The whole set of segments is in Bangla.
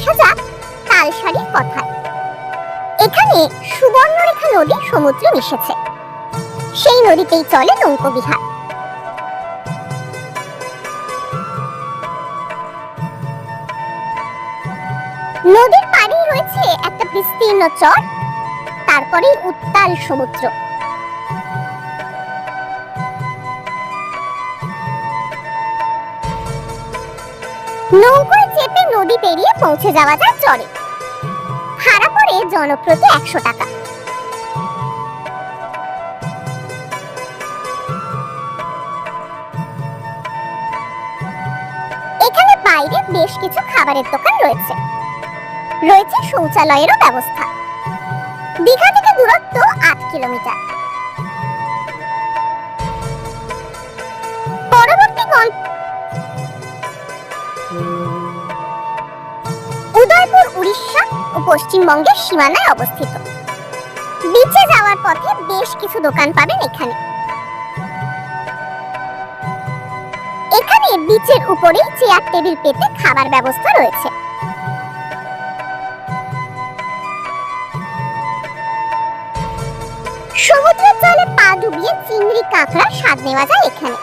আসা যাক তালসারীর কথায়। এখানে সুবর্ণরেখা নদী সমুদ্রে মিশেছে, সেই নদীতেই চলে নৌকো বিহার। নদীর পাড়েই রয়েছে একটা বিস্তীর্ণ চর, তারপরেই উত্তাল সমুদ্র। নৌকোয় চেপে নদী পেরিয়ে পৌঁছে যাওয়া যায় চরে। ভাড়া পড়ে জনপ্রতি 100 টাকা। এখানে বাইরে বেশ কিছু খাবারের দোকান রয়েছে, রয়েছে শৌচালয়েরও ব্যবস্থা। দীঘা থেকে দূরত্ব 8 কিলোমিটার। পরবর্তী উদয়পুর উড়িষ্যা ও পশ্চিমবঙ্গের সীমানায় অবস্থিত। বিচে যাওয়ার পথে বেশ কিছু দোকান পাবেন এখানে। এখানে বিচের উপরেই চেয়ার টেবিল পেতে খাবার ব্যবস্থা রয়েছে। সমুদ্রের জলে পা ডুবিয়ে চিংড়ি কাঁকড়ার স্বাদ নেওয়া যায় এখানে।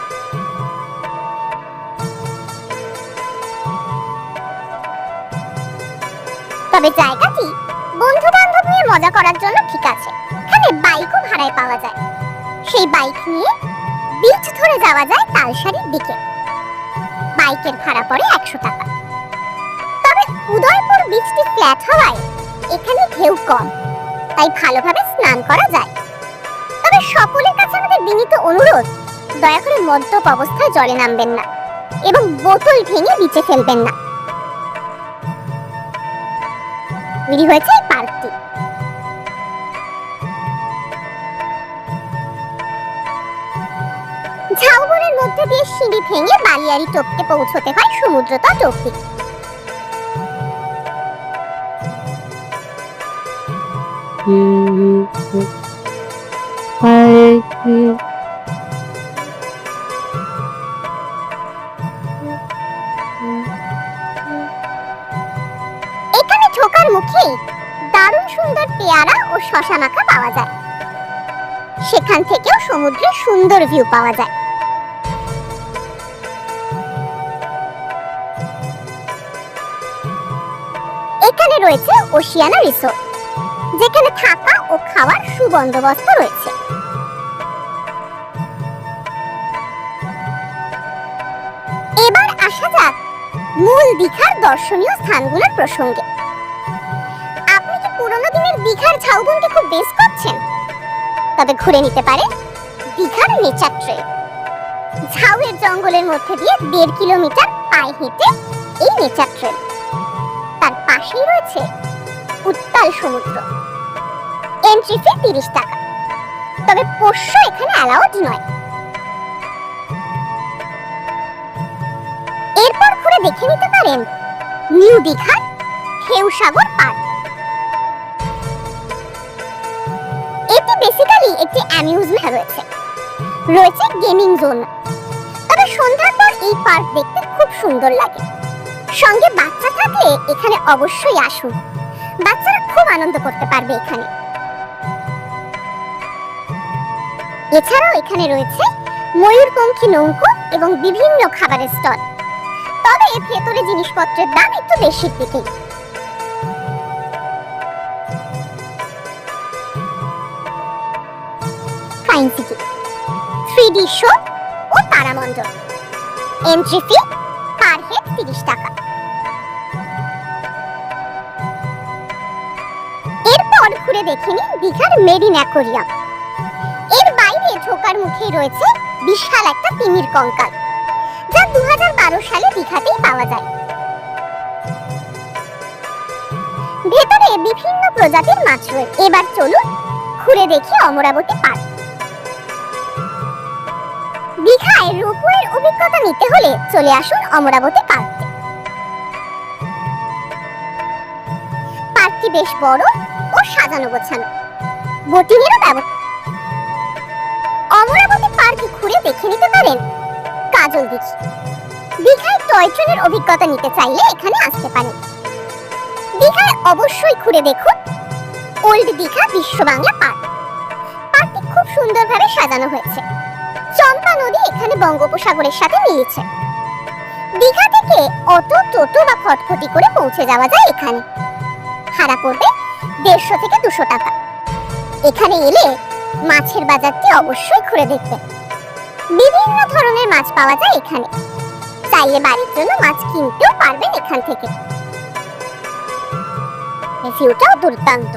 তবে জায়গাটি বন্ধু বান্ধব নিয়ে মজা করার জন্য ঠিক আছে। এখানে বাইকও ভাড়ায় পাওয়া যায়, সেই বাইক নিয়ে বিচ ধরে যাওয়া যায় তালসারীর দিকে। বাইকের ভাড়া পড়ে 100 টাকা। তবে উদয়পুর বিচটি ফ্ল্যাট হওয়ায় এখানে ঢেউ কম, তাই ভালোভাবে স্নান করা যায়। তবে সকলের কাছে আমাদের বিনীত অনুরোধ, দয়া করে মদ্যপ অবস্থায় জলে নামবেন না এবং বোতল ভেঙে বিচে ফেলবেন না। তৈরি হয়েছে এই পার্কটি। ঝাউবনের মধ্যে দিয়ে সিঁড়ি ভেঙে বালিয়াড়ি টপকে পৌঁছতে হয় সমুদ্র তট অবধি। এখানে ঢোকার মুখেই দারুণ সুন্দর পেয়ারা ও শশা মাখা পাওয়া যায়। সেখান থেকেও সমুদ্রের সুন্দর ভিউ পাওয়া যায়। এখানে রয়েছে ওশিয়ানা রিসোর্ট, যেখানে থাকা ও খাওয়ার সুবন্দোবস্ত রয়েছে। এবার আসা যাক মূল দীঘার দর্শনীয় স্থানগুলোর প্রসঙ্গে। আপনি কি পুরনো দিনের দীঘার ঝাউবনকে খুব মিস করছেন? তবে ঘুরে নিতে পারে দীঘার নেচার ট্রেল। ঝাউয়ের জঙ্গলের মধ্যে দিয়ে 1.5 কিলোমিটার পায়ে হেঁটে এই নেচার ট্রেল। তার পাশেই রয়েছে উত্তাল সমুদ্র। এন্ট্রি ফি 30 টাকা, তবে পোষ্য এখানে অ্যালাউড নয়। এরপর ঘুরে দেখে নিতে পারেন নিউ দীঘার ঢেউসাগর পার্ক। এটি বেসিক্যালি একটি অ্যামিউজমেন্ট রয়েছে, রয়েছে গেমিং জোন। তবে সন্ধ্যার পর এই পার্ক দেখতে খুব সুন্দর লাগে। সঙ্গে বাচ্চা থাকলে এখানে অবশ্যই আসুন, বাচ্চারা খুব আনন্দ করতে পারবে এখানে। এছাড়াও এখানে রয়েছে ময়ূরপঙ্খী নৌকো এবং বিভিন্ন খাবারের স্টল। তবে ভেতরে জিনিসপত্রের দাম একটু বেশির দিকেই। সায়েন্স সিটি, 3D শো ও তারামণ্ডল। এন্ট্রি ফি পার হেড 30 টাকা। এরপর ঘুরে দেখে নিন দীঘার মেরিন অ্যাকোয়ারিয়াম। এর বাইরে ঢোকার মুখেই রয়েছে বিশাল একটা তিমির কঙ্কাল, যা 2012 সালে দীঘাতেই পাওয়া যায়। ভেতরে বিভিন্ন প্রজাতির মাছ রয়েছে। এবার চলুন ঘুরে দেখি অমরাবতী পার্ক। দীঘায় রোপওয়ের অভিজ্ঞতা নিতে হলে চলে আসুন অমরাবতী পার্কে। পার্কটি বেশ বড় ও সাজানো গোছানো, বোটিংয়েরও ব্যবস্থা। অমরাবতী পার্কে ঘুরে দেখে নিতে পারেন কাজল দিঘি। দীঘায় টয় ট্রেনের অভিজ্ঞতা নিতে চাইলে এখানে আসতে পারেন। অবশ্যই ঘুরে দেখুন ওল্ড দীঘা বিশ্ব বাংলা পার্ক। পার্কটি খুব সুন্দরভাবে সাজানো হয়েছে। চম্পা নদী এখানে বঙ্গোপসাগরের সাথে মিলেছে। দীঘা থেকে অটো, টোটো বা ফটফটি করে পৌঁছে যাওয়া যায় এখানে। ভাড়া পড়বে 150 থেকে 200 টাকা। এখানে এলে মাছের বাজারটি অবশ্যই ঘুরে দেখবেন। বিভিন্ন ধরনের মাছ পাওয়া যায় এখানে। চাইলে বাড়ির জন্য মাছ কিনতেও পারবেন এখান থেকে। এই ভিউটাও দুর্দান্ত।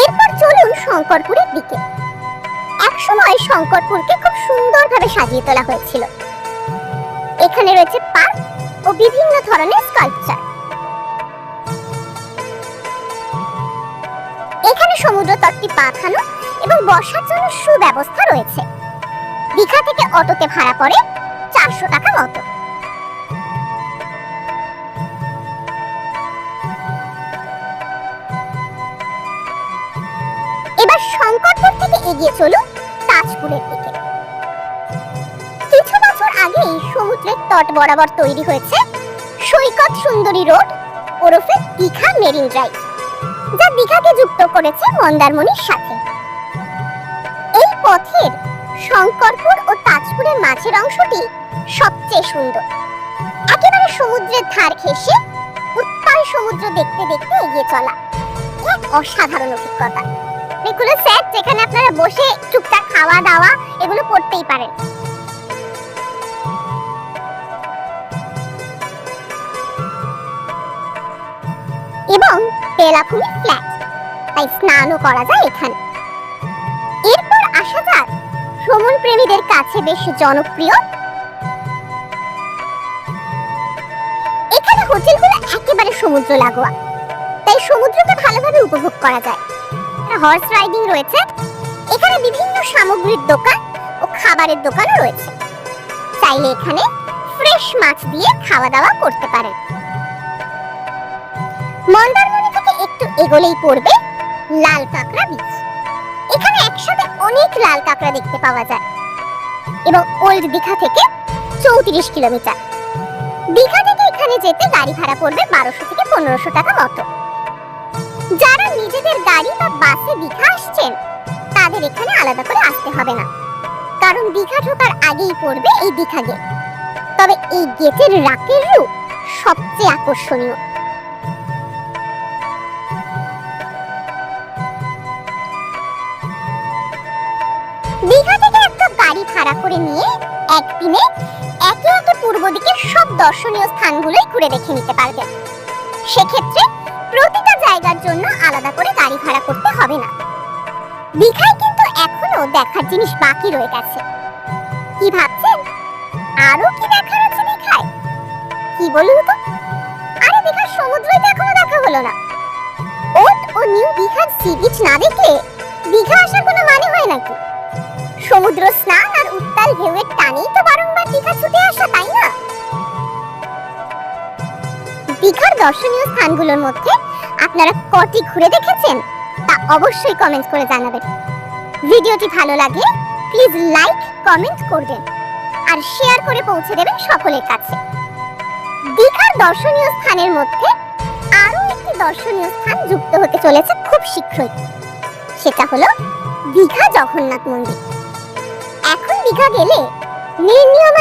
এরপর চলুন শঙ্করপুরের দিকে। একসময় শঙ্করপুরকে খুব সুন্দরভাবে সাজিয়ে তোলা হয়েছিল। এখানে রয়েছে পার্ক ও বিভিন্ন ধরনের স্কাল্পচার। এখানে সমুদ্র তটটি বাঁধানো এবং বসার জন্য সুব্যবস্থা রয়েছে। দীঘা থেকে অটোতে ভাড়া পড়ে 400 টাকা মতো। এবার শঙ্করপুর থেকে এগিয়ে চলুন তাজপুরের দিকে। কিছু বছর আগেই সমুদ্রের তট বরাবর তৈরি হয়েছে সৈকত সুন্দরী রোড ওরফে দীঘা মেরিন ড্রাইভ, যা দীঘাকে যুক্ত করেছে মন্দারমণির সাথে। এই পথের শঙ্করপুর ও তাজপুরের মাঝের অংশটি সবচেয়ে সুন্দর। একেবারে সমুদ্রের ধার ঘেঁষে উত্তাল সমুদ্র দেখতে দেখতে এগিয়ে চলা এক অসাধারণ অভিজ্ঞতা। এগুলো সেট যেখানে আপনারা বসে টুকটাক খাওয়া দাওয়া এগুলো করতেই পারেন। এবং বেলাভূমি ফ্ল্যাট, তাই স্নানও করা যায় এখানে। এরপর আসা যাক ভ্রমণ প্রেমীদের কাছে বেশ জনপ্রিয়। এখানে হোটেলগুলো একেবারে সমুদ্র লাগোয়া, তাই সমুদ্রকে ভালোভাবে উপভোগ করা যায়। হর্স রাইডিং রয়েছে এখানে, বিভিন্ন সামগ্রীর দোকান ও খাবারের দোকানও রয়েছে। চাইলে এখানে ফ্রেশ মাছ দিয়ে খাওয়া দাওয়া করতে পারেন। মন্দারমণি থেকে একটু এগোলেই পড়বে লাল কাঁকড়া বিচ। এখানে একসাথে অনেক লাল কাঁকড়া দেখতে পাওয়া যায় এবং ওল্ড দীঘা থেকে 34 কিলোমিটার। দীঘা থেকে এখানে যেতে গাড়ি ভাড়া পড়বে 1200 থেকে 1500 টাকা মতো। যারা নিজেদের গাড়ি বা বাসে দীঘা আসছেন তাদের এখানে আলাদা করে আসতে হবে না, কারণ দীঘা ঢোকার আগেই পড়বে এই দীঘা গেট। তবে এই গেটের রাকের রূপ সবচেয়ে আকর্ষণীয়। দীঘা থেকে একটা গাড়ি ভাড়া করে নিয়ে একদিনে একে একে পূর্ব দিকের সব দর্শনীয় স্থানগুলোই ঘুরে দেখে নিতে পারবেন। সেক্ষেত্রে প্রতিটা জায়গার জন্য আলাদা করে গাড়ি ভাড়া করতে হবে না। দীঘায় কিন্তু এখনো দেখার জিনিস বাকি রয়ে গেছে। কি ভাবছেন আরো কি দেখার আছে দীঘায়? কি বলুন তো? আরে দীঘার সমুদ্রই তো এখনো দেখা হলো না। ওল্ড ও নিউ দীঘার সি বিচ না দেখে দীঘা আসার কোনো মানে হয় নাকি? সমুদ্র স্নান আর উত্তাল ঢেউয়ের টানেই তো বারংবার দীঘা ছুটে আসা, তাই না? দীঘার দর্শনীয় স্থানগুলোর মধ্যে আপনারা কটি ঘুরে দেখেছেন তা অবশ্যই কমেন্ট করে জানাবেন। ভিডিওটি ভালো লাগলে প্লিজ লাইক কমেন্ট করবেন আর শেয়ার করে পৌঁছে দেবেন সকলের কাছে। দীঘার দর্শনীয় স্থানের মধ্যে আরো একটি দর্শনীয় স্থান যুক্ত হতে চলেছে খুব শীঘ্রই। সেটা হলো দীঘা জগন্নাথ মন্দির। এখন দীঘা গেলে নির্নিয়মান